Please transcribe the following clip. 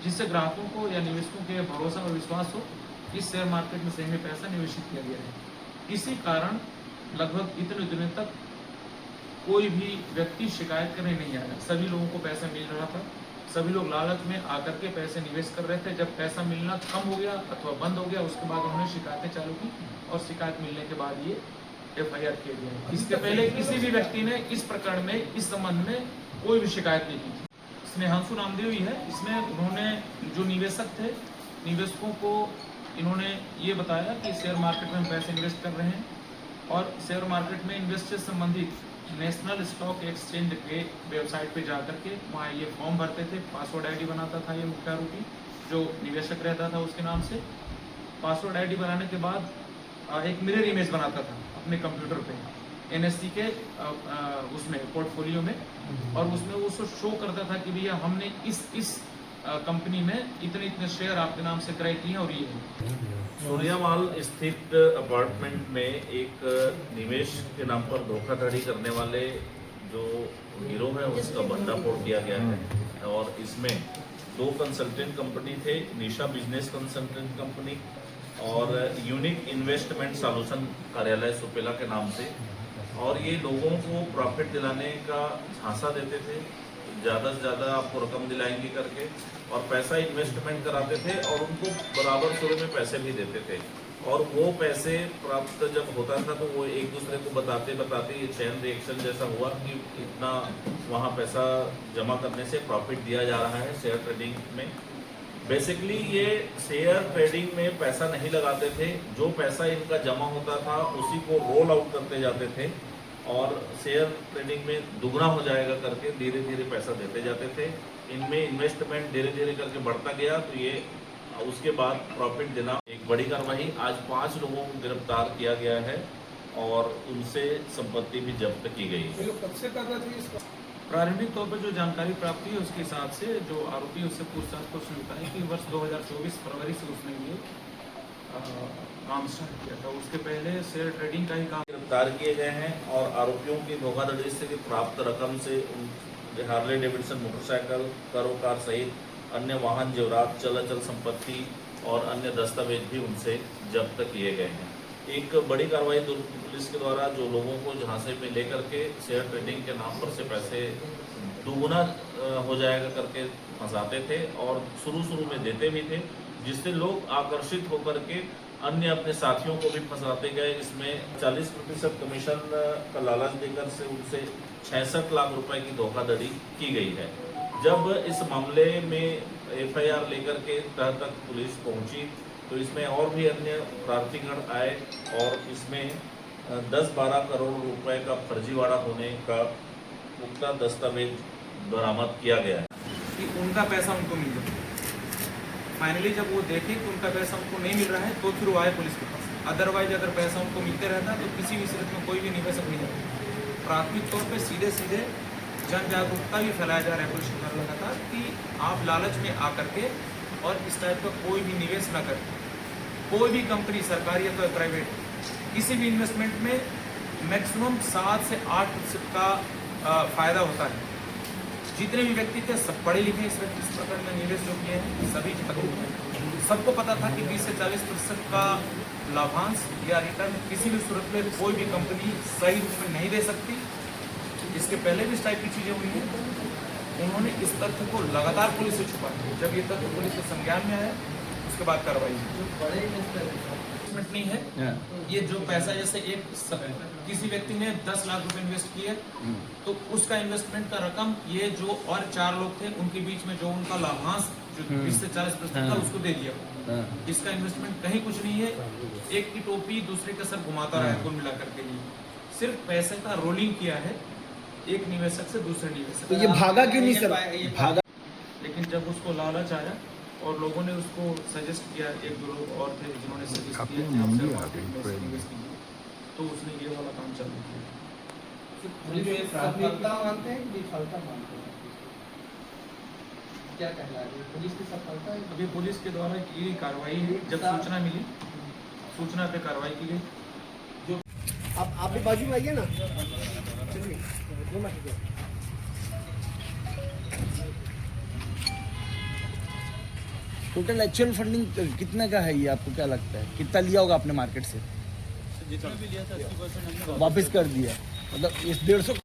जिससे ग्राहकों को या निवेशकों के भरोसा और विश्वास हो इस शेयर मार्केट में सही में पैसा निवेशित किया गया है। इसी कारण लगभग इतने दिनों तक कोई भी व्यक्ति शिकायत करने नहीं आया। सभी लोगों को पैसा मिल रहा था। सभी लोग लालच में आकर के पैसे निवेश कर रहे थे। जब पैसा मिलना कम हो गया अथवा बंद हो गया, उसके बाद उन्होंने शिकायतें चालू की और शिकायत मिलने के बाद ये FIR किया गया। इसके पहले किसी भी व्यक्ति ने इस प्रकरण में, इस संबंध में कोई भी शिकायत नहीं की। स्नेहांशु नामदेव ही है। इसमें उन्होंने जो निवेशक थे, निवेशकों को इन्होंने ये बताया कि शेयर मार्केट में हम पैसे इन्वेस्ट कर रहे हैं और शेयर मार्केट में इन्वेस्ट से संबंधित नेशनल स्टॉक एक्सचेंज के वेबसाइट पे जाकर के वहाँ ये फॉर्म भरते थे। पासवर्ड ID बनाता था ये मुख्य आरोपी, जो निवेशक रहता था उसके नाम से। पासवर्ड ID बनाने के बाद एक मिरर इमेज बनाता था अपने कंप्यूटर पे NSE के उसमें पोर्टफोलियो में, और उसमें वो शो करता था कि भैया हमने इस कंपनी में इतने इतने शेयर आपके नाम से क्रय किए और ये है। सूर्यामाल स्थित अपार्टमेंट में एक निवेश के नाम पर धोखाधड़ी करने वाले जो गिरोह है उसका भंडाफोड़ किया गया है और इसमें 2 कंसल्टेंट कंपनी थे, निशा बिजनेस कंसल्टेंट कंपनी और यूनिक इन्वेस्टमेंट सॉल्यूशन कार्यालय सुपेला के नाम से, और ये लोगों को प्रॉफिट दिलाने का झांसा देते थे, ज़्यादा से ज़्यादा आपको रकम दिलाएंगे करके, और पैसा इन्वेस्टमेंट कराते थे और उनको बराबर शुरू में पैसे भी देते थे। और वो पैसे प्राप्त जब होता था तो वो एक दूसरे को बताते ये चेन रिएक्शन जैसा हुआ कि इतना वहाँ पैसा जमा करने से प्रॉफिट दिया जा रहा है शेयर ट्रेडिंग में। बेसिकली ये शेयर ट्रेडिंग में पैसा नहीं लगाते थे, जो पैसा इनका जमा होता था उसी को रोल आउट करते जाते थे और शेयर ट्रेडिंग में दुगना हो जाएगा करके धीरे धीरे पैसा देते जाते थे। इनमें इन्वेस्टमेंट धीरे धीरे करके बढ़ता गया, तो ये उसके बाद प्रॉफिट देना। एक बड़ी कार्रवाई, आज 5 लोगों को गिरफ्तार किया गया है और उनसे संपत्ति भी जब्त की गई है। कब से कर रहे थे इसका? प्रारंभिक तौर पर जो जानकारी प्राप्त हुई उसके हिसाब से जो आरोपी उससे पूछताछ को मिलता है कि वर्ष 2024 फरवरी से उसने ये काम स्टार्ट किया था। उसके पहले शेयर ट्रेडिंग का ही काम। गिरफ्तार किए गए हैं और आरोपियों की धोखाधड़ी से प्राप्त रकम से हार्ले डेविडसन मोटरसाइकिल, कार सहित अन्य वाहन, जेवरात, चल अचल संपत्ति और अन्य दस्तावेज भी उनसे जब्त किए गए हैं। एक बड़ी कार्रवाई दुर्ग पुलिस के द्वारा जो लोगों को झांसे में लेकर के शेयर ट्रेडिंग के नाम पर से पैसे दुगुना हो जाएगा करके फंसाते थे और शुरू में देते भी थे, जिससे लोग आकर्षित होकर के अन्य अपने साथियों को भी फंसाते गए। इसमें 40% कमीशन का लालच देकर से उनसे 66 लाख रुपए की धोखाधड़ी की गई है। जब इस मामले में FIR लेकर के तह तक पुलिस पहुंची तो इसमें और भी अन्य प्रार्थीगण आए और इसमें 10-12 करोड़ रुपए का फर्जीवाड़ा होने का पुख्ता दस्तावेज बरामद किया गया है कि उनका पैसा उनको मिल जाए। फाइनली जब वो देखे कि उनका पैसा उनको नहीं मिल रहा है तो फिर वो आए पुलिस के पास। अदरवाइज अगर पैसा उनको मिलते रहता तो किसी भी सूरत में कोई भी निवेशक नहीं जाता। प्राथमिक तौर पे सीधे जन जागरूकता भी फैलाया जा रहा है पुलिस द्वारा लगातार कि आप लालच में आकर के और इस टाइप का कोई भी निवेश न करें। कोई भी कंपनी, सरकारी या तो प्राइवेट, किसी भी इन्वेस्टमेंट में मैक्सिमम 7 से 8% का फायदा होता है। जितने भी व्यक्ति थे सब पढ़े लिखे इस प्रकार में निवेश जो किए हैं सभी सबको पता था कि 20 से 40% का लाभांश या रिटर्न किसी भी सूरत में कोई भी कंपनी सही रूप में नहीं दे सकती। इसके पहले भी इस टाइप की चीज़ें हुई हैं। उन्होंने इस तथ्य को लगातार पुलिस से छुपाया। जब ये तथ्य पुलिस के संज्ञान में आया उसके बाद कार्रवाई इन्वेस्टमेंट नहीं है। ये जो पैसा जैसे किसी व्यक्ति ने 10 लाख रुपए इन्वेस्ट किए तो उसका इन्वेस्टमेंट का रकम ये जो और 4 लोग थे उनके बीच में जो उनका लाभांश जो 20 से 40% था उसको दे दिया। इसका इन्वेस्टमेंट कहीं कुछ नहीं है। एक की टोपी दूसरे का सर घुमाता रहा है कुल मिलाकर के लिए। सिर्फ पैसे का रोलिंग किया है एक निवेशक से दूसरे निवेशक। तो ये भागा क्यों नहीं सर? भागा। लेकिन जब उसको लालच आया और लोगों ने उसको सजेस्ट किया, 1-2 लोग और थे जिन्होंने सजेस्ट किया कि आप शेयर मार्केट में इन्वेस्ट कीजिए, तो उसने ये वाला काम चालू किया। सफलता मानते हैं कि विफलता मानते हैं? क्या कहना है पुलिस की सफलता है? अभी पुलिस के द्वारा की गई कार्रवाई है। जब सूचना मिली, सूचना पे कार्रवाई की गई। आप भी बाजू में आइए ना। चलिए टोटल एक्चुअल फंडिंग कितने का है ये, आपको क्या लगता है कितना लिया होगा आपने मार्केट से? जितना भी लिया था 80% हमने वापस कर दिया, मतलब इस 150